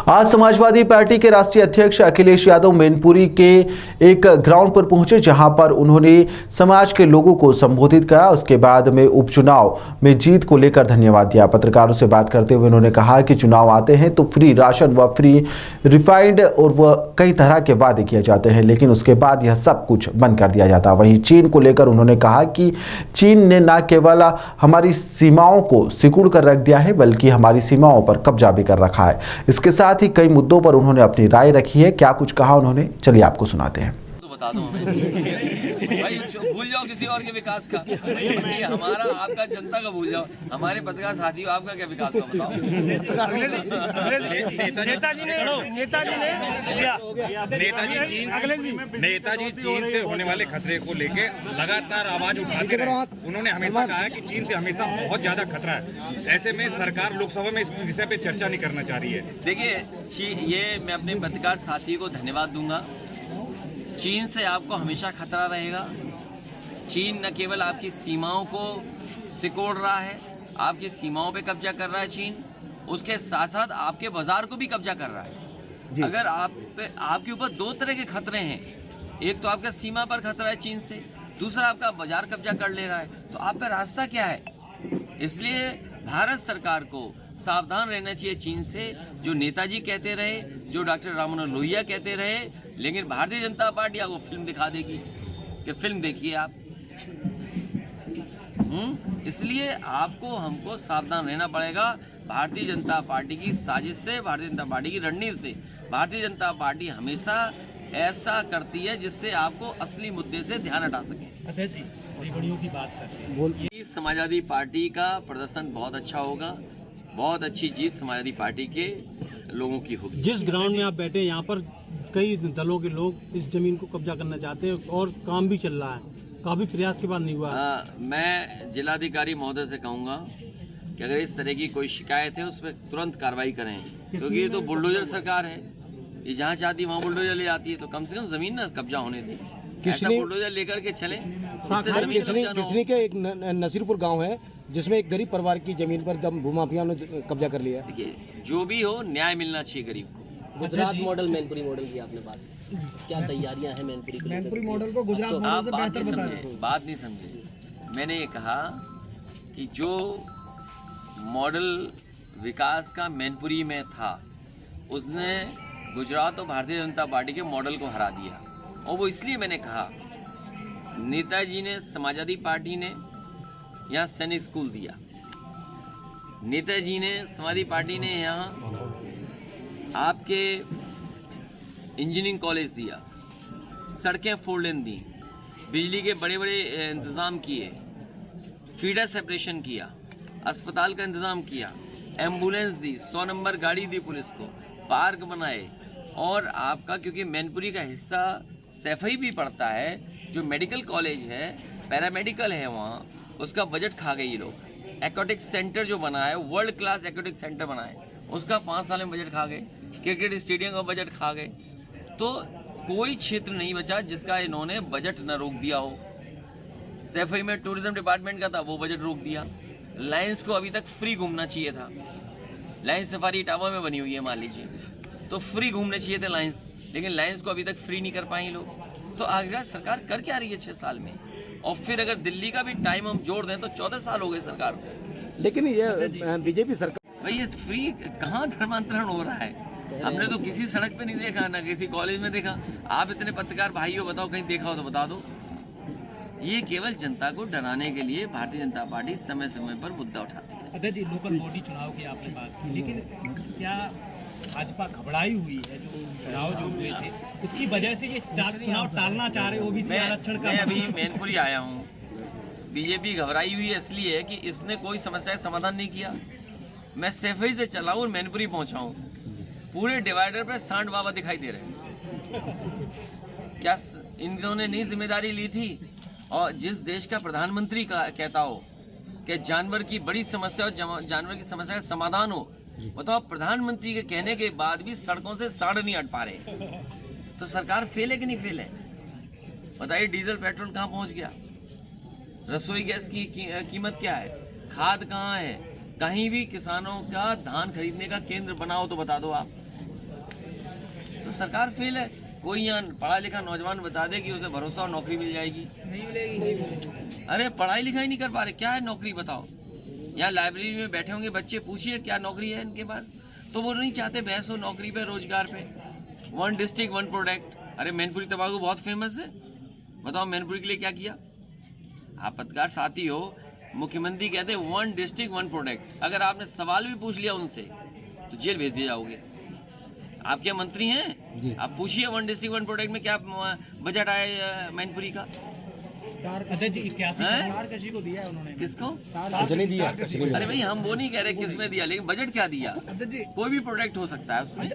आज समाजवादी पार्टी के राष्ट्रीय अध्यक्ष अखिलेश यादव मैनपुरी के एक ग्राउंड पर पहुंचे, जहां पर उन्होंने समाज के लोगों को संबोधित किया। उसके बाद में उपचुनाव में जीत को लेकर धन्यवाद दिया। पत्रकारों से बात करते हुए उन्होंने कहा कि चुनाव आते हैं तो फ्री राशन व फ्री रिफाइंड और वह कई तरह के वादे किए जाते हैं, लेकिन उसके बाद यह सब कुछ बंद कर दिया जाता है। वहीं चीन को लेकर उन्होंने कहा कि चीन ने न केवल हमारी सीमाओं को सिकुड़ कर रख दिया है, बल्कि हमारी सीमाओं पर कब्जा भी कर रखा है। इसके साथ ही कई मुद्दों पर उन्होंने अपनी राय रखी है। क्या कुछ कहा उन्होंने, चलिए आपको सुनाते हैं। तो बता दो हमें भाई, भूल जाओ किसी और के विकास का। नहीं, हमारा आपका जनता का भूल जाओ। हमारे पत्रकार साथियों, आपका क्या विकास का बताओ। नेताजी चीन से होने वाले खतरे को लेके लगातार आवाज उठाते रहे। उन्होंने हमेशा कहा है कि चीन से हमेशा बहुत ज्यादा खतरा है। ऐसे में सरकार लोकसभा में इस विषय पे चर्चा नहीं करना चाह रही है। देखिए, ये मैं अपने पत्रकार साथियों को धन्यवाद दूंगा। चीन से आपको हमेशा खतरा रहेगा। चीन न केवल आपकी सीमाओं को सिकोड़ रहा है, आपकी सीमाओं पे कब्जा कर रहा है चीन, उसके साथ साथ आपके बाजार को भी कब्जा कर रहा है। अगर आपके ऊपर दो तरह के खतरे हैं, एक तो आपका सीमा पर खतरा है चीन से, दूसरा आपका बाजार कब्जा कर ले रहा है, तो आप पे रास्ता क्या है। इसलिए भारत सरकार को सावधान रहना चाहिए चीन से। जो नेताजी कहते रहे, जो डॉक्टर राम मनोहर लोहिया कहते रहे, लेकिन भारतीय जनता पार्टी आपको फिल्म दिखा देगी कि फिल्म देखिए आप। इसलिए आपको हमको सावधान रहना पड़ेगा भारतीय जनता पार्टी की साजिश से, भारतीय जनता पार्टी की रणनीति से। भारतीय जनता पार्टी हमेशा ऐसा करती है जिससे आपको असली मुद्दे से ध्यान हटा सके। अध्यक्ष जी, बड़ियों की बात करते हैं। समाजवादी पार्टी का प्रदर्शन बहुत अच्छा होगा, बहुत अच्छी जीत समाजवादी पार्टी के लोगों की होगी। जिस ग्राउंड में आप बैठे हैं, यहाँ पर कई दलों के लोग इस जमीन को कब्जा करना चाहते हैं और काम भी चल रहा है, काफी प्रयास के बाद नहीं हुआ। मैं जिलाधिकारी महोदय से कहूँगा कि अगर इस तरह की कोई शिकायत है उस पर तुरंत कार्रवाई करें, क्योंकि ये तो बुलडोजर सरकार है। ये जहाँ चाहती है वहाँ बुलडोजर ले आती है, तो कम से कम जमीन ना कब्जा होने दी। ऐसा बुलडोजर लेकर के चले। किसनी के एक नसीरपुर गांव है जिसमें एक गरीब परिवार की जमीन पर भूमाफिया ने कब्जा कर लिया। देखिए, जो भी हो न्याय मिलना चाहिए गरीब को। गुजरात मॉडल, मैनपुरी मॉडल की आपने बात, क्या तैयारियां हैं मैनपुरी मॉडल को गुजरात मॉडल से बेहतर बताया। बात नहीं समझे। मैंने ये कहा कि जो मॉडल विकास का मैनपुरी में था, उसने गुजरात और भारतीय जनता पार्टी के मॉडल को हरा दिया। और वो इसलिए मैंने कहा, नेताजी ने, समाजवादी पार्टी ने यहाँ सैनिक स्कूल दिया, नेताजी ने, समाजवादी पार्टी ने यहाँ आपके इंजीनियरिंग कॉलेज दिया, सड़कें 4 लेन दी, बिजली के बड़े बड़े इंतज़ाम किए, फीडर सेपरेशन किया, अस्पताल का इंतज़ाम किया, एम्बुलेंस दी, 100 नंबर गाड़ी दी पुलिस को, पार्क बनाए। और आपका क्योंकि मैनपुरी का हिस्सा सैफई भी पड़ता है, जो मेडिकल कॉलेज है, पैरामेडिकल है, वहाँ उसका बजट खा गए ये लोग। एक्वाटिक सेंटर जो बना है, वर्ल्ड क्लास एक्वाटिक सेंटर बना है, उसका 5 साल में बजट खा गए। क्रिकेट स्टेडियम का बजट खा गए। तो कोई क्षेत्र नहीं बचा जिसका इन्होंने बजट न रोक दिया हो। सैफई में टूरिज्म डिपार्टमेंट का था, वो बजट रोक दिया। लायंस को अभी तक फ्री घूमना चाहिए था। लायंस सफारी टावर में बनी हुई है, मान लीजिए, तो फ्री घूमने चाहिए थे लायंस, लेकिन लायंस को अभी तक फ्री नहीं कर पाए लोग। तो आगरा सरकार कर क्या रही है 6 साल में? और फिर अगर दिल्ली का भी टाइम हम जोड़ दें तो 14 साल हो गए सरकार को। लेकिन ये बीजेपी सरकार, भाई ये फ्री कहाँ धर्मांतरण हो रहा है? हमने तो किसी सड़क पे नहीं देखा, ना किसी कॉलेज में देखा। आप इतने पत्रकार भाइयों, बताओ कहीं देखा हो तो बता दो। ये केवल जनता को डराने के लिए भारतीय जनता पार्टी समय समय पर मुद्दा उठाती है। अध्यक्ष जी, लोकल बॉडी चुनाव की आपने बात की, लेकिन क्या भाजपा घबराई हुई है जो चुनाव जो हुए थे, इसकी वजह से ये चुनाव टालना चाह रहे? ओबीसी आरक्षण का, मैं अभी मैनपुरी आया हूँ। बीजेपी घबराई हुई है इसलिए है कि इसने कोई समस्या का समाधान नहीं किया। मैं सैफई से चला हूँ, मैनपुरी पहुँचा हूँ, पूरे डिवाइडर पर सांड बाबा दिखाई दे रहे हैं। क्या इन्होंने नई जिम्मेदारी ली थी? और जिस देश का प्रधानमंत्री कहता हो कि जानवर की बड़ी समस्या हो, जानवर की समस्या का समाधान हो, बताओ प्रधानमंत्री के कहने के बाद भी सड़कों से सांड नहीं हट पा रहे, तो सरकार फेल है कि नहीं फेल है? बताइए, डीजल पेट्रोल कहाँ पहुँच गया? रसोई गैस की कीमत क्या है? खाद कहाँ है? कहीं भी किसानों का धान खरीदने का केंद्र बनाओ तो बता दो आप। तो सरकार फेल है। कोई यहाँ पढ़ा लिखा नौजवान बता दे कि उसे भरोसा और नौकरी मिल जाएगी, नहीं मिलेगी। अरे पढ़ाई लिखाई नहीं कर पा रहे, क्या है नौकरी बताओ। यहाँ लाइब्रेरी में बैठे होंगे बच्चे, पूछिए क्या नौकरी है इनके पास, तो वो नहीं चाहते बहस हो नौकरी पे, रोजगार पे। 1 डिस्ट्रिक्ट 1 प्रोडक्ट, अरे मैनपुरी तंबाकू बहुत फेमस है, बताओ मैनपुरी के लिए क्या किया। आप पत्रकार साथी हो, मुख्यमंत्री कहते हैं 1 डिस्ट्रिक्ट 1 प्रोडक्ट, अगर आपने सवाल भी पूछ लिया उनसे तो जेल भेज दिए जाओगे। आप क्या मंत्री हैं? आप पूछिए 1 डिस्ट्रिक्ट 1 प्रोडक्ट में क्या बजट आया मैनपुरी का। अध्यक्ष जी 81 किसी को दिया है उन्होंने, किसको? नहीं दिया। अरे भाई हम वो नहीं कह रहे किसमें दिया, लेकिन बजट क्या दिया। कोई भी प्रोडक्ट हो सकता है उसमें।